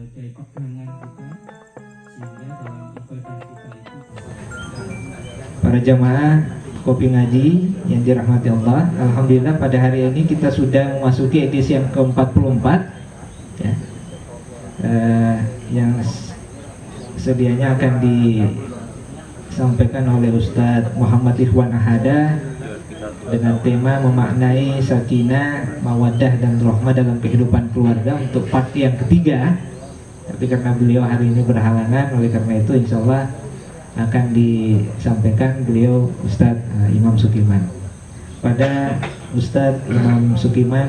sebagai pegangan kita sehingga dalam ibadah kita itu para jamaah Kopi Ngaji yang dirahmati Allah, alhamdulillah pada hari ini kita sudah memasuki edisi yang ke-44 ya. Yang sedianya akan disampaikan oleh Ustadz Muhammad Ikhwan Ahada dengan tema memaknai sakinah, mawaddah dan rahmah dalam kehidupan keluarga untuk part yang ketiga. Tapi karena beliau hari ini berhalangan, oleh karena itu insya Allah akan disampaikan beliau Ustadz Imam Sukiman. Pada Ustadz Imam Sukiman,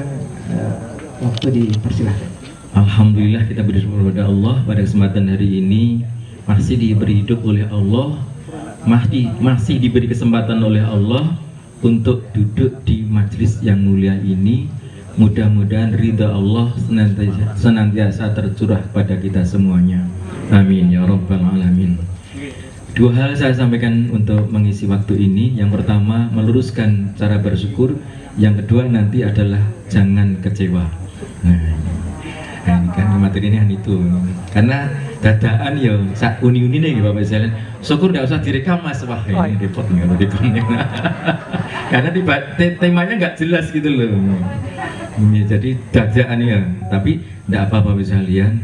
waktu dipersilahkan. Alhamdulillah kita bersyukur kepada Allah pada kesempatan hari ini masih diberi hidup oleh Allah, masih diberi kesempatan oleh Allah untuk duduk di majelis yang mulia ini. Mudah-mudahan ridha Allah senantiasa tercurah pada kita semuanya. Amin ya rabbal alamin. Dua hal saya sampaikan untuk mengisi waktu ini. Yang pertama meluruskan cara bersyukur. Yang kedua nanti adalah jangan kecewa. Nah ini kan materi ini itu. Karena dadaan ya sak uni-uni nih Bapak sekalian. Syukur nggak usah direkam Mas. Wah ini repot nih kalau direkamnya. Karena temanya nggak jelas gitu loh. Jadi dadaan ya. Tapi nggak apa-apa Bapak sekalian.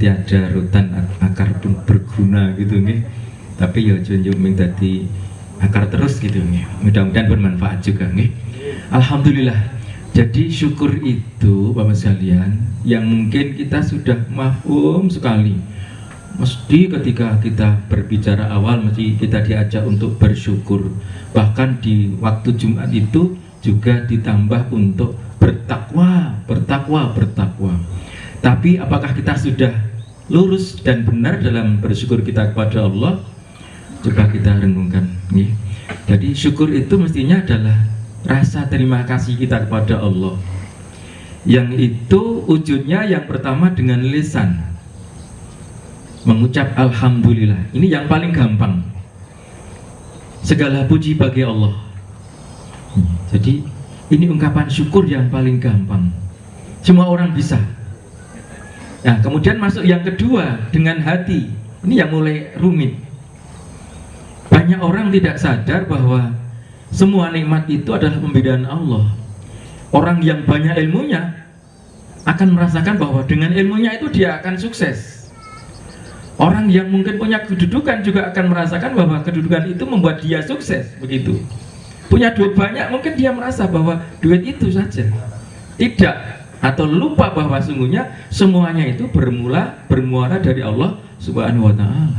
Tiada rutan akar pun berguna gitu nih. Tapi ya junjung tadi akar terus gitu nih. Mudah-mudahan bermanfaat juga nih. Alhamdulillah. Jadi syukur itu Bapak sekalian yang mungkin kita sudah mafhum sekali. Mesti ketika kita berbicara awal mesti kita diajak untuk bersyukur. Bahkan di waktu Jumat itu juga ditambah untuk bertakwa. Tapi apakah kita sudah lurus dan benar dalam bersyukur kita kepada Allah? Coba kita renungkan nih. Jadi syukur itu mestinya adalah rasa terima kasih kita kepada Allah, yang itu wujudnya yang pertama dengan lisan, mengucap alhamdulillah. Ini yang paling gampang. Segala puji bagi Allah. Jadi ini ungkapan syukur yang paling gampang, semua orang bisa. Nah kemudian masuk yang kedua dengan hati. Ini yang mulai rumit. Banyak orang tidak sadar bahwa semua nikmat itu adalah pemberian Allah. Orang yang banyak ilmunya akan merasakan bahwa dengan ilmunya itu dia akan sukses. Orang yang mungkin punya kedudukan juga akan merasakan bahwa kedudukan itu membuat dia sukses. Begitu. Punya duit banyak mungkin dia merasa bahwa duit itu saja. Tidak, atau lupa bahwa sungguhnya semuanya itu bermuara dari Allah Subhanahu wa Ta'ala.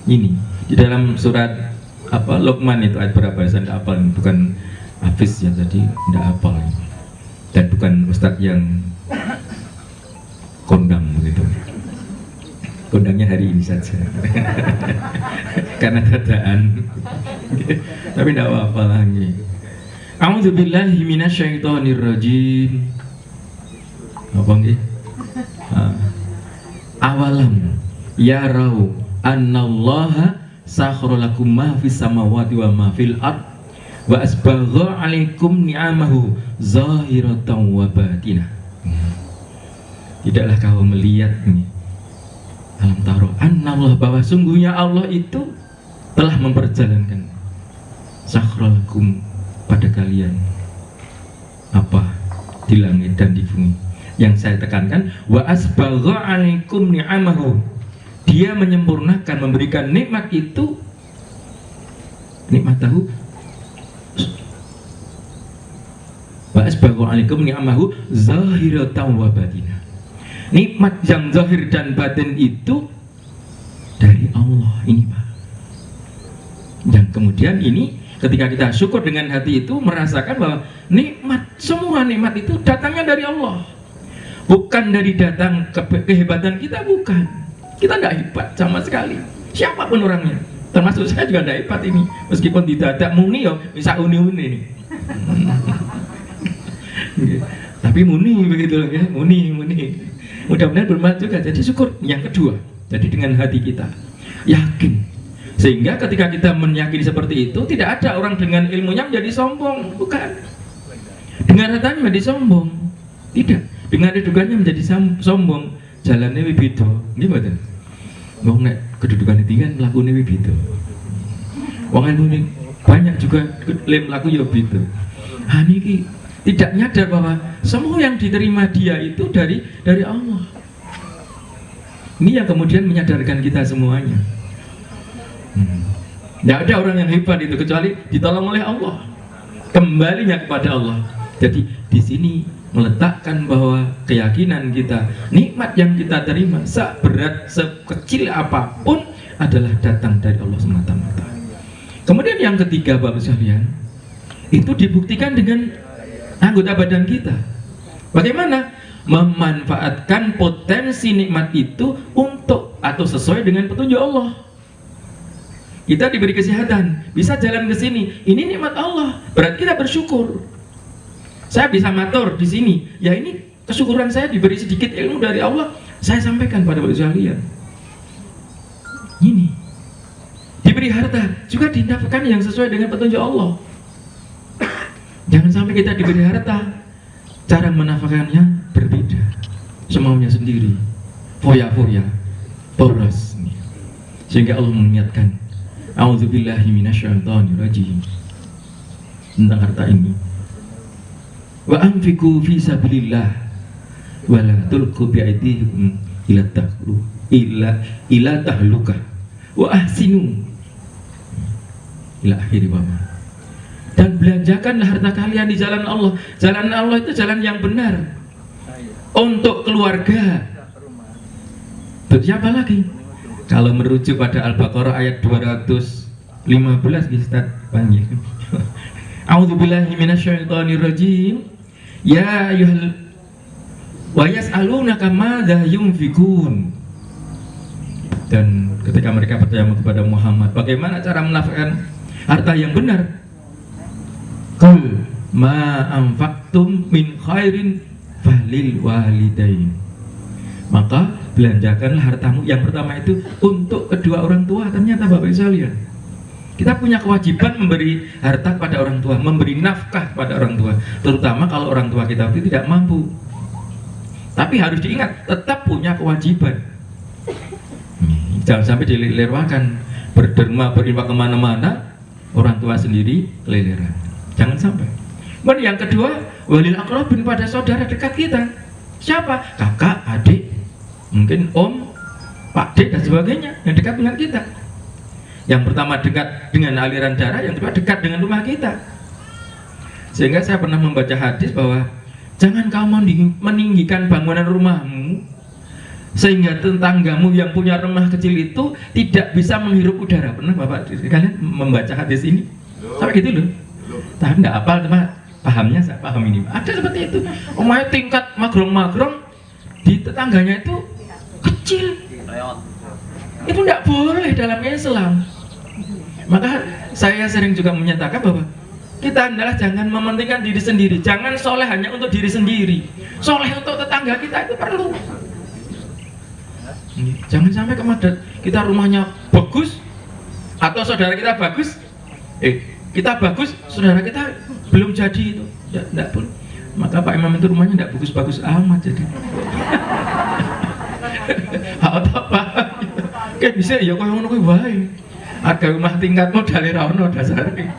Ini di dalam surat Luqman itu ayat berapa ya? Saya tidak hafal, bukan Hafiz ya, jadi tidak hafal. Dan bukan Ustadz yang kondang begitu. Kondangnya hari ini saja. Karena dadaan. Tapi tidak hafal lagi. A'udzubillahi minasyaitonirrajim. Apa nggih? Awalam yarau annallaha sakhara lakum ma fis samawati wa ma fil ard wa asbagha 'alaikum ni'amahu zahiratan wa batinah. Tidaklah kau melihat ini alam taro annallah, bahwa sungguhnya Allah itu telah memperjalankan sakhara lakum pada kalian apa di langit dan di bumi. Yang saya tekankan wa asbagha 'alaikum ni'amahu, dia menyempurnakan, memberikan nikmat itu, nikmat tahu wa asbagha 'alaikum ni'amahu zahiratan wa batinah. Nikmat yang zahir dan batin itu dari Allah ini Pak. Dan kemudian ini ketika kita syukur dengan hati itu merasakan bahwa nikmat, semua nikmat itu datangnya dari Allah, bukan dari datang kehebatan kita, bukan. Kita tidak hebat sama sekali, siapapun orangnya, termasuk saya juga tidak hebat ini, meskipun tidak ada muni ya bisa uni-uni nih. Tapi muni begitu ya, muni. Mudah-mudahan bermanfaat juga. Jadi syukur yang kedua, jadi dengan hati kita yakin, sehingga ketika kita meyakini seperti itu, tidak ada orang dengan ilmunya menjadi sombong, bukan. Dengan hartanya menjadi sombong, tidak. Dengan kedudukannya menjadi sombong, jalannya beda. Nggih mboten? Wong nek kedudukan tinggi kan mlakune beda. Wong ini banyak juga lem laku ya beda. Niki tidak nyadar bahwa semua yang diterima dia itu dari Allah. Ini yang kemudian menyadarkan kita semuanya. Tidak ada orang yang hebat itu kecuali ditolong oleh Allah. Kembalinya kepada Allah. Jadi di sini meletakkan bahwa keyakinan kita, nikmat yang kita terima, seberat, sekecil apapun adalah datang dari Allah semata-mata. Kemudian yang ketiga Bapak sekalian, itu dibuktikan dengan anggota badan kita. Bagaimana? Memanfaatkan potensi nikmat itu untuk atau sesuai dengan petunjuk Allah. Kita diberi kesehatan, bisa jalan ke sini. Ini nikmat Allah, berarti kita bersyukur. Saya bisa matur di sini, ya ini kesyukuran saya diberi sedikit ilmu dari Allah. Saya sampaikan pada Bapak sekalian. Ini diberi harta juga didapatkan yang sesuai dengan petunjuk Allah. Jangan sampai kita diberi harta, cara menafkahkannya berbeda, semaunya sendiri, foya-foya, boros. Sehingga Allah mengingatkan, a'udzubillahi minasyaitonirrajim, tentang harta ini. Wa anfiqu fi sabilillah wa la tulqu bi aydikum ila tahlukah wa ahsinu ila akhir wama. Dan belanjakanlah harta kalian di jalan Allah. Jalan Allah itu jalan yang benar untuk keluarga. Siapa lagi? Kalau merujuk pada Al-Baqarah ayat 215 Ustaz panggil. A'udzubillahi minasyaitonirrajim. Ya ayyuhal wa yas'alunaka madza yunfikun. Dan ketika mereka bertanya kepada Muhammad, bagaimana cara menafkahkan harta yang benar? Qul ma anfaqtum min khairin falil walidain. Maka belanjakanlah hartamu. Yang pertama itu untuk kedua orang tua. Ternyata Bapak Ibu sekalian, kita punya kewajiban memberi harta pada orang tua, memberi nafkah pada orang tua, terutama kalau orang tua kita itu tidak mampu. Tapi harus diingat, tetap punya kewajiban. Jangan sampai dilewatkan, berderma, berinfak kemana-mana, orang tua sendiri keleleran. Jangan sampai. Kemudian yang kedua, walil aqrabin, pada saudara dekat kita. Siapa? Kakak, adik, mungkin om, pak dek dan sebagainya yang dekat dengan kita. Yang pertama dekat dengan aliran darah, yang kedua dekat dengan rumah kita. Sehingga saya pernah membaca hadis bahwa jangan kau meninggikan bangunan rumahmu sehingga tetanggamu yang punya rumah kecil itu tidak bisa menghirup udara. Pernah Bapak kalian membaca hadis ini? Sampai gitu loh. Tapi tidak apal, cuma pahamnya saya paham ini. Ada seperti itu. Rumahnya tingkat magrong-magrong, di tetangganya itu kecil. Itu tidak boleh dalam Islam. Maka saya sering juga menyatakan bahwa kita adalah jangan mementingkan diri sendiri. Jangan soleh hanya untuk diri sendiri. Soleh untuk tetangga kita itu perlu. Jangan sampai kemadat kita rumahnya bagus atau saudara kita bagus, kita bagus, saudara kita belum jadi itu, tidak boleh. Maka Pak Imam itu rumahnya tidak bagus-bagus amat jadi. Apa? Kayak bisa ya kau yang nunggu baik. Ada rumah tingkat modal rano dasarnya.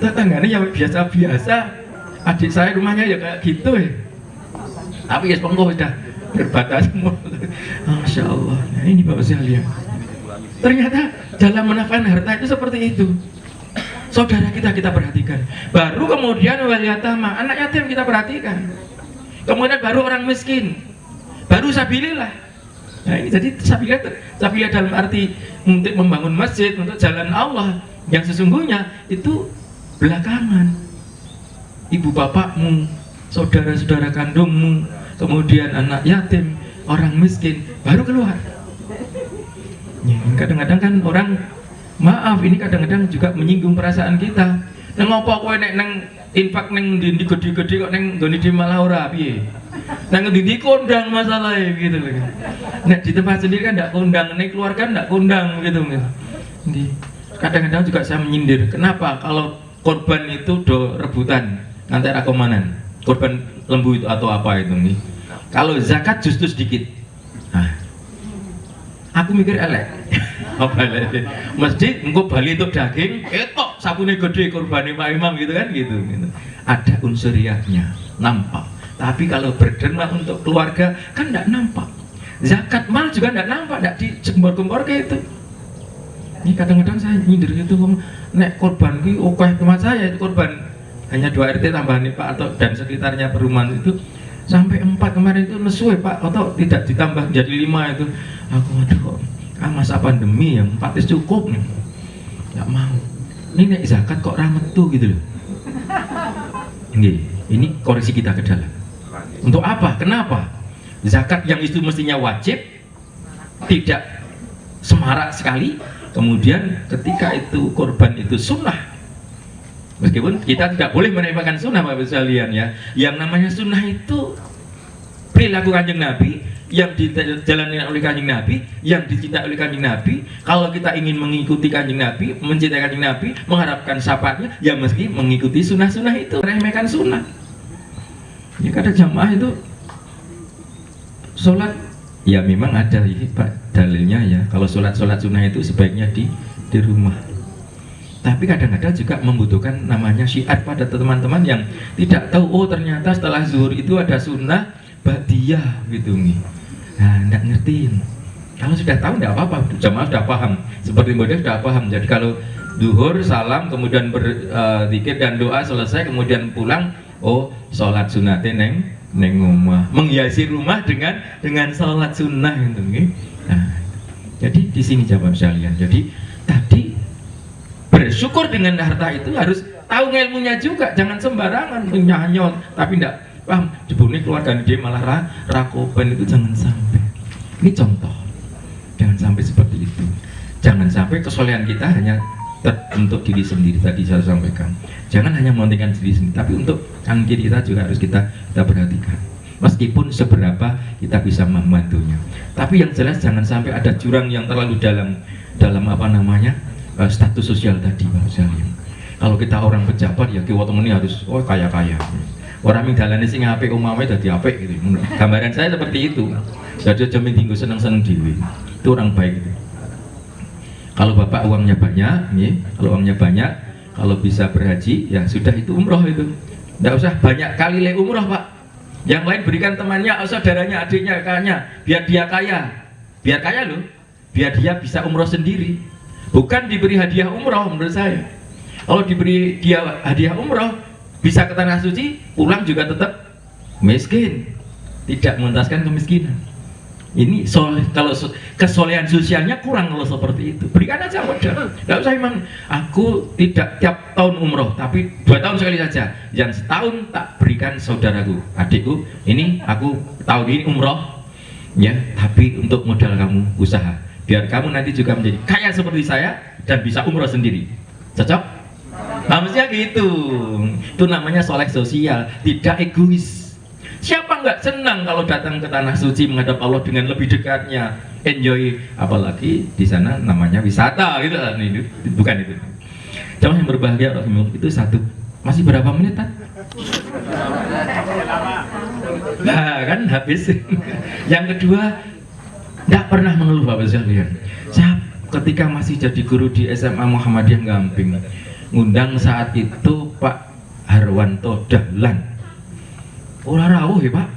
Tetangganya yang biasa-biasa. Adik saya rumahnya ya kayak gitu ya. Tapi ya sepengko sudah berbatas semua. Masya Allah. Nah ini Bapak sekalian. Ternyata dalam menafkahkan harta itu seperti itu. Saudara kita perhatikan. Baru kemudian wal yatama, anak yatim kita perhatikan. Kemudian baru orang miskin. Baru sabilillah. Nah ini jadi sabilillah dalam arti untuk membangun masjid, untuk jalan Allah yang sesungguhnya itu belakangan. Ibu bapakmu, saudara-saudara kandungmu, kemudian anak yatim, orang miskin baru keluar. Kadang-kadang kan orang, maaf ini kadang-kadang juga menyinggung perasaan kita. Nang apa kowe nek nang infak nang ndi gede-gede kok nang nggone di malah ora piye. Nang ndi kondang masalahe gitu loh. Nek di tempat sendiri kan ndak kondang, nek keluarga ndak kondang gitu. Kadang-kadang juga saya menyindir, kenapa kalau korban itu do rebutan antara komanan, korban lembu itu atau apa itu nih. Kalau zakat justru sedikit, Aku mikir elek. Apa elek? Mesti engko bali untuk daging, etok sabune gede kurbane Pak Imam gitu kan gitu. Ada unsur riyahnya, nampak. Tapi kalau berderma untuk keluarga kan enggak nampak. Zakat mal juga enggak nampak, enggak digembor-gembor kayak itu. Ini kadang-kadang saya nyindir gitu, nek korban ki okeh teman saya itu korban hanya 2 RT tambahan nih Pak atau dan sekitarnya perumahan itu sampai 4 kemarin itu nesu ya Pak atau tidak ditambah jadi 5 itu. Aku aduh masa pandemi yang 4 itu cukup nih. Nggak mau. Ini nek zakat kok ramet tuh gitu loh. Ini koreksi kita ke dalam. Untuk apa? Kenapa? Zakat yang itu mestinya wajib tidak semarak sekali. Kemudian ketika itu korban itu sunnah, meskipun kita tidak boleh meremehkan sunnah Bapak sekalian ya. Yang namanya sunnah itu perilaku Kanjeng Nabi yang dijalani oleh Kanjeng Nabi, yang dicintai oleh Kanjeng Nabi. Kalau kita ingin mengikuti Kanjeng Nabi, mencintai Kanjeng Nabi, mengharapkan syafaatnya, ya mesti mengikuti sunnah-sunnah itu. Meremehkan sunnah. Ya kadang jamaah itu sholat, ya memang ada Pak dalilnya ya. Kalau sholat sunnah itu sebaiknya di rumah. Tapi kadang-kadang juga membutuhkan namanya syiar pada teman-teman yang tidak tahu, oh ternyata setelah zuhur itu ada sunnah ba'diyah gitu nih. Nah, enggak ngertiin. Kalau sudah tahu enggak apa-apa, jamaah sudah paham. Seperti model sudah paham. Jadi kalau zuhur salam kemudian berzikir dan doa selesai kemudian pulang, oh sholat sunnatnya neng rumah, menghiasi rumah dengan sholat sunnah gitu nih. Nah, jadi di sini jawab sekalian. Jadi tadi bersyukur dengan harta itu harus tahu ilmunya juga, jangan sembarangan menyanyol tapi enggak paham. Jebune keluarga dia malah rakoban itu jangan sampai. Ini contoh. Jangan sampai seperti itu. Jangan sampai kesolehan kita hanya untuk diri sendiri tadi saya sampaikan. Jangan hanya mementingkan diri sendiri, tapi untuk kanan kiri kita juga harus kita perhatikan. Meskipun seberapa kita bisa membantunya. Tapi yang jelas jangan sampai ada jurang yang terlalu dalam apa namanya status sosial tadi Pak sekalian. Kalau kita orang pejabat ya kiwa temeni harus kaya-kaya. Orang minggalane sing apik umame dadi apik gitu. Gambaran saya seperti itu. Jadi jamin tinggal seneng-seneng dhewe. Itu orang baik itu. Kalau Bapak uangnya banyak, nih, kalau uangnya banyak, kalau bisa berhaji, ya sudah itu umroh itu. Tidak usah banyak kali le umroh Pak. Yang lain berikan temannya, saudaranya, adiknya, kakaknya, biar dia kaya. Biar kaya loh, biar dia bisa umroh sendiri. Bukan diberi hadiah umroh menurut saya. Kalau diberi dia hadiah umroh, bisa ke tanah suci, pulang juga tetap miskin. Tidak mengentaskan kemiskinan. Ini kalau kesolehan sosialnya kurang kalau seperti itu. Berikan aja modal. Tidak usah memang aku tidak tiap tahun umroh, tapi 2 tahun sekali saja. Yang setahun tak berikan saudaraku, adikku. Ini aku tahun ini umroh, ya. Tapi untuk modal kamu usaha, biar kamu nanti juga menjadi kaya seperti saya dan bisa umroh sendiri. Cocok? Maksudnya gitu. Itu namanya soleh sosial, tidak egois. Siapa nggak senang kalau datang ke tanah suci menghadap Allah dengan lebih dekatnya, enjoy, apalagi di sana namanya wisata gitu kan. Ini bukan itu. Jamaah yang berbahagia itu satu. Masih berapa menit kan? Nah kan habis. Yang kedua, nggak pernah mengeluh Bapak sekalian. Saya ketika masih jadi guru di SMA Muhammadiyah Gamping, ngundang saat itu Pak Harwanto Dahlan. Ora rawuh ya Pak.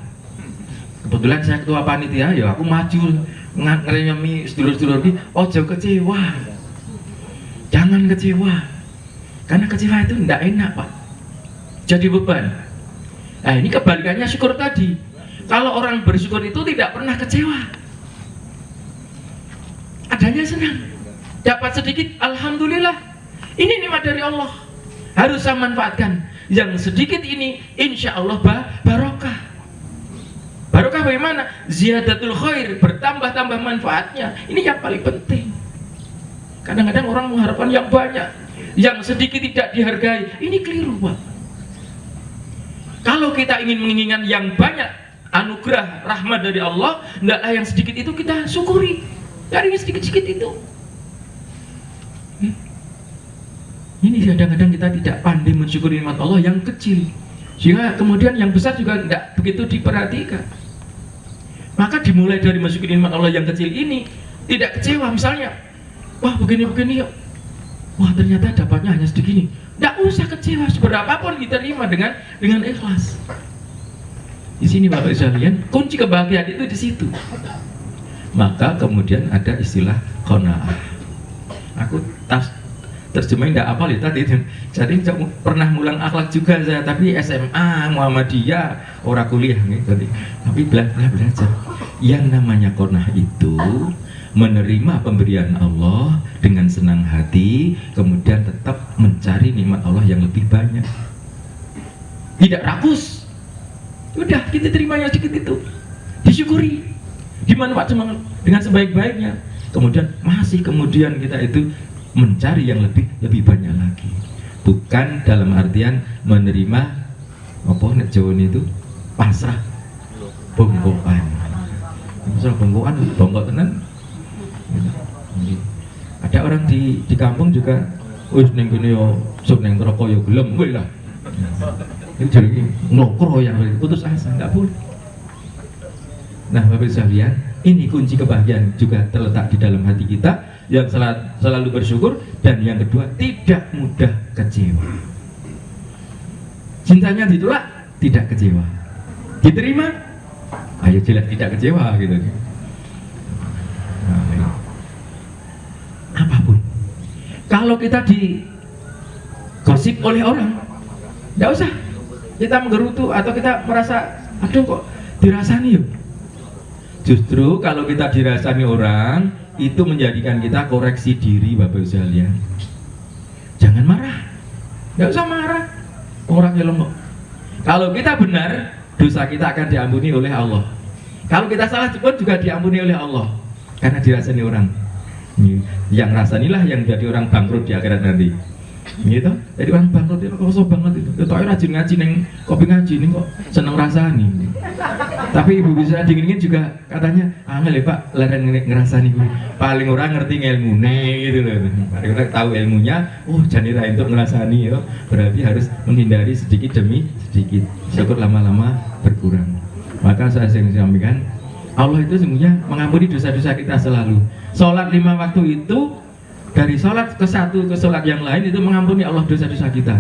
Kebetulan saya ketua panitia, ya aku maju ngerenyemi sedulur-sedulur ini, ojo kecewa. Jangan kecewa. Karena kecewa itu tidak enak Pak. Jadi beban. Nah ini kebalikannya syukur tadi. Kalau orang bersyukur itu tidak pernah kecewa. Adanya senang. Dapat sedikit, alhamdulillah. Ini nikmat dari Allah. Harus saya manfaatkan. Yang sedikit ini insya Allah barokah. Barokah bagaimana? Ziyadatul khair, bertambah-tambah manfaatnya. Ini yang paling penting. Kadang-kadang orang mengharapkan yang banyak, yang sedikit tidak dihargai. Ini keliru Pak. Kalau kita ingin menginginkan yang banyak, anugerah rahmat dari Allah, hendaklah yang sedikit itu kita syukuri. Dari yang sedikit-sedikit itu. Ini kadang-kadang kita tidak pandai mensyukuri nikmat Allah yang kecil, sehingga kemudian yang besar juga tidak begitu diperhatikan. Maka dimulai dari mensyukuri nikmat Allah yang kecil ini, tidak kecewa. Misalnya, wah begini-begini yuk, wah ternyata dapatnya hanya segini, tidak usah kecewa, seberapapun kita terima dengan ikhlas. Di sini Bapak sekalian, kunci kebahagiaan itu di situ. Maka kemudian ada istilah qanaah. Aku terjemahin tidak apa tadi. Jadi pernah ngulang akhlak juga saya, tapi SMA Muhammadiyah, orang kuliah gitu. Tapi belajar. Yang namanya qanaah itu menerima pemberian Allah dengan senang hati, kemudian tetap mencari nikmat Allah yang lebih banyak. Tidak rakus. Udah kita terima yang sedikit itu, disyukuri, dimanfaatkan dengan sebaik-baiknya. Kemudian kemudian kita itu mencari yang lebih banyak lagi. Bukan dalam artian menerima apa nek Jawa itu pasrah bongkokan. Pasrah bongkokan, bongkok tenan. Ada orang di kampung juga, wis ning kene yo sok ning neraka yo gelem kowe lah. Itu jadi nglokro yang putus asa, enggak boleh. Nah, Bapak sekalian, ini kunci kebahagiaan juga terletak di dalam hati kita, yang selalu bersyukur, dan yang kedua tidak mudah kecewa. Cintanya ditolak, tidak kecewa. Diterima, ayo jelas tidak kecewa gitu. Nah, apapun, kalau kita digosip oleh orang, tidak usah kita menggerutu atau kita merasa aduh kok dirasani yuk. Justru kalau kita dirasani orang, itu menjadikan kita koreksi diri Bapak sekalian. Jangan marah, nggak usah marah. Orangnya lemah. Kalau kita benar, dosa kita akan diampuni oleh Allah. Kalau kita salah pun juga diampuni oleh Allah, karena dirasani orang. Yang rasanilah yang jadi orang bangkrut di akhirat nanti. Gitu. Jadi orang bangkrut itu kosong banget itu. Ketok rajin ngaji neng kopi ngaji nih kok seneng rasani. Tapi ibu bisa dingin juga katanya, angel ya Pak, leren ngerasani gue. Paling orang ngerti ilmunya gitu loh. Paling orang tahu ilmunya, oh jangan untuk ngerasani ya. Berarti harus menghindari sedikit demi sedikit. Syukur lama-lama berkurang. Maka saya sering sampaikan, Allah itu sesungguhnya mengampuni dosa-dosa kita selalu. Sholat 5 waktu itu, dari sholat ke satu ke sholat yang lain itu mengampuni Allah dosa-dosa kita.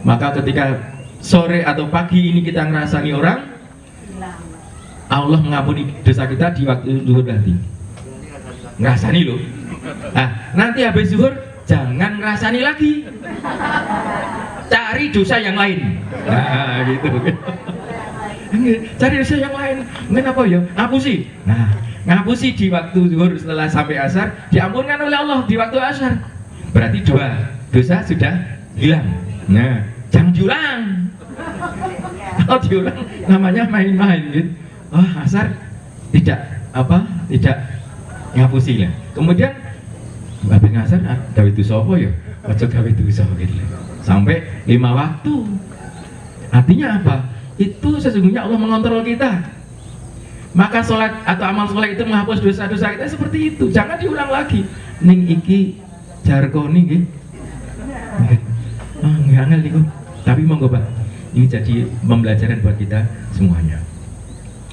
Maka ketika sore atau pagi ini kita ngerasani orang, Allah mengampuni dosa kita di waktu zuhur nanti. Ngerasani loh. Nah, nanti habis zuhur jangan ngerasani lagi. Cari dosa yang lain. Nah, gitu. Cari dosa yang lain. Kenapa ya? Ngapusi. Nah, ngapusi di waktu zuhur setelah sampai asar diampunkan oleh Allah di waktu asar. Berarti 2 dosa sudah hilang. Nah, jangan diulang. Kalau diulang namanya main-main gitu. Oh, asar tidak ngapusi lah. Kemudian habis ngasar gawe dosa apa ya? Ojo gawe dosa gitu. Sampai 5 waktu. Artinya apa? Itu sesungguhnya Allah mengontrol kita. Maka sholat atau amal sholat itu menghapus dosa-dosa kita seperti itu. Jangan diulang lagi. Ning iki jargoni nggih. Nggak angel niku. Tapi monggo Pak. Ini jadi pembelajaran buat kita semuanya.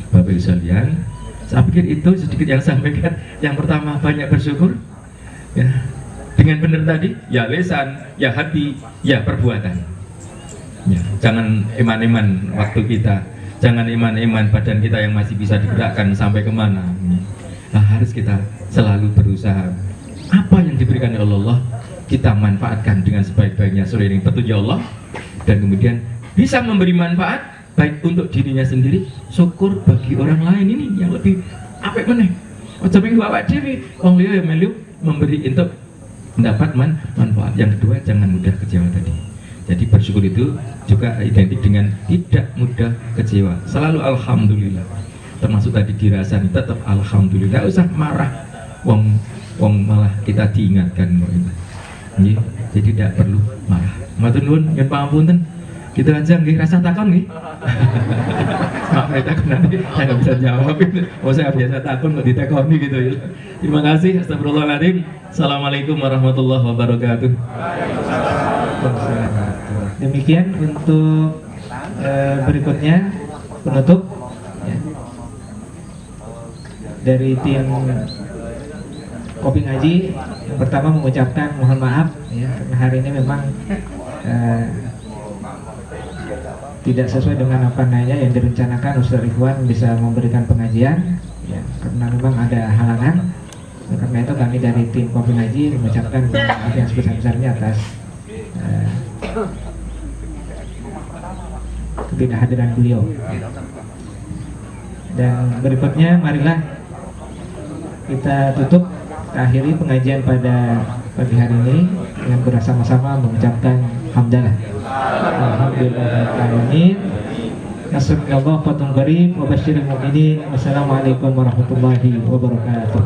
Bapak Ibu sekalian, saya pikir itu sedikit yang sampaikan. Yang pertama, banyak bersyukur ya, dengan benar tadi, ya lisan, ya hati, ya perbuatan ya. Jangan eman-eman waktu kita, jangan eman-eman badan kita yang masih bisa digerakkan sampai kemana. Nah, harus kita selalu berusaha. Apa yang diberikan oleh Allah, kita manfaatkan dengan sebaik-baiknya sesuai dengan petunjuk Allah, dan kemudian bisa memberi manfaat baik untuk dirinya sendiri, syukur bagi orang lain ini yang lebih apik meneh. Aja mung awak dhewe, wong liya yang melu memberi untuk mendapat manfaat. Yang kedua, jangan mudah kecewa tadi. Jadi bersyukur itu juga identik dengan tidak mudah kecewa. Selalu alhamdulillah. Termasuk tadi dirasani tetap alhamdulillah. Tidak usah marah. Wong malah kita diingatkan itu. Jadi tidak perlu marah. Matur nuwun, nyuwun pangapunten. Gitu aja nggih, rasa takon nggih. Maaf saya takon nanti saya nggak bisa jawab itu. Oh saya biasa takon kok ditekoni gitu ya. Terima kasih. Astagfirullahaladzim. Assalamualaikum warahmatullahi wabarakatuh. Demikian untuk berikutnya penutup ya. Dari tim Kopi Ngaji. Yang pertama mengucapkan mohon maaf ya, karena hari ini memang tidak sesuai dengan apa namanya yang direncanakan Ustaz Ikhwan bisa memberikan pengajian ya, karena memang ada halangan. Karena itu kami dari tim Kopi Ngaji mengucapkan maaf yang sebesar-besarnya atas ketidakhadiran beliau. Dan berikutnya marilah kita tutup, kita akhiri pengajian pada pagi hari ini dengan bersama-sama mengucapkan hamdalah. Alhamdulillahirrahmanirrahim. Nasrullah fathun qarib wa basyiril mu'minin. Wassalamualaikum warahmatullahi wabarakatuh.